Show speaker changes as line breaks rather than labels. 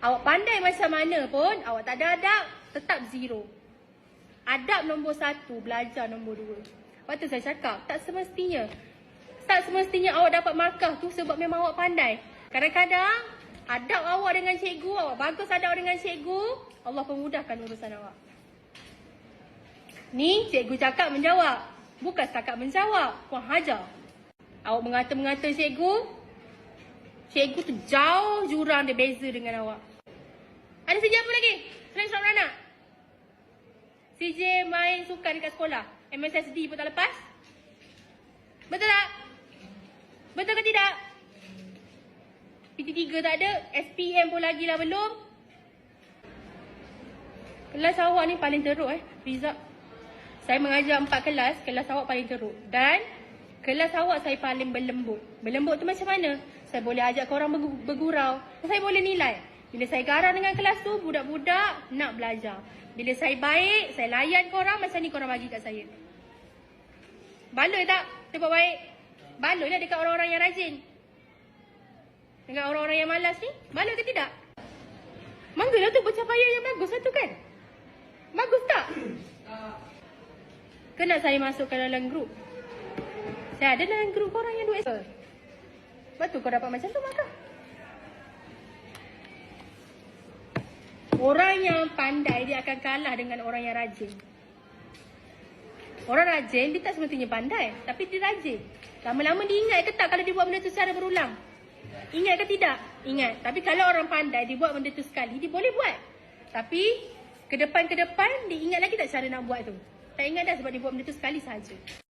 Awak pandai macam mana pun, awak tak ada adab, tetap zero. Adab nombor 1, belajar nombor 2. Lepas tu saya cakap, tak semestinya awak dapat markah tu sebab memang awak pandai. Kadang-kadang, adab awak dengan cikgu, awak bagus adab dengan cikgu, Allah pemudahkan urusan awak. Ni cikgu cakap menjawab. Bukan setakat menjawab, kurang hajar. Awak mengata-mengata cikgu tu jauh jurang dia beza dengan awak. Ada CJ apa lagi? Selain surat beranak? CJ main sukan dekat sekolah. MSSD pun tak lepas. Betul tak? Betul ke tidak? PT3 tak ada. SPM pun lagi lah belum. Kelas awak ni paling teruk Rizak. Saya mengajar 4 kelas. Kelas awak paling teruk. Dan kelas awak saya paling berlembut. Berlembut tu macam mana? Saya boleh ajak korang bergurau. Saya boleh nilai. Bila saya garang dengan kelas tu, budak-budak nak belajar. Bila saya baik, saya layan korang macam ni korang bagi kat saya. Baloi tak sebab baik? Baloi lah dekat orang-orang yang rajin. Dengan orang-orang yang malas ni, baloi ke tidak? Manggalah tu pencapaian yang bagus lah tu kan? Bagus tak? Kena saya masukkan dalam grup. Saya ada dalam grup korang yang 2 Betul kau dapat macam tu maka? Orang yang pandai dia akan kalah dengan orang yang rajin. Orang rajin dia tak semestinya pandai, tapi dia rajin. Lama-lama dia ingat ke tak kalau dia buat benda tu secara berulang? Ingat ke tidak? Ingat. Tapi kalau orang pandai dia buat benda tu sekali, dia boleh buat. Tapi ke depan dia ingat lagi tak cara nak buat tu? Tak ingat dah sebab dia buat benda tu sekali sahaja.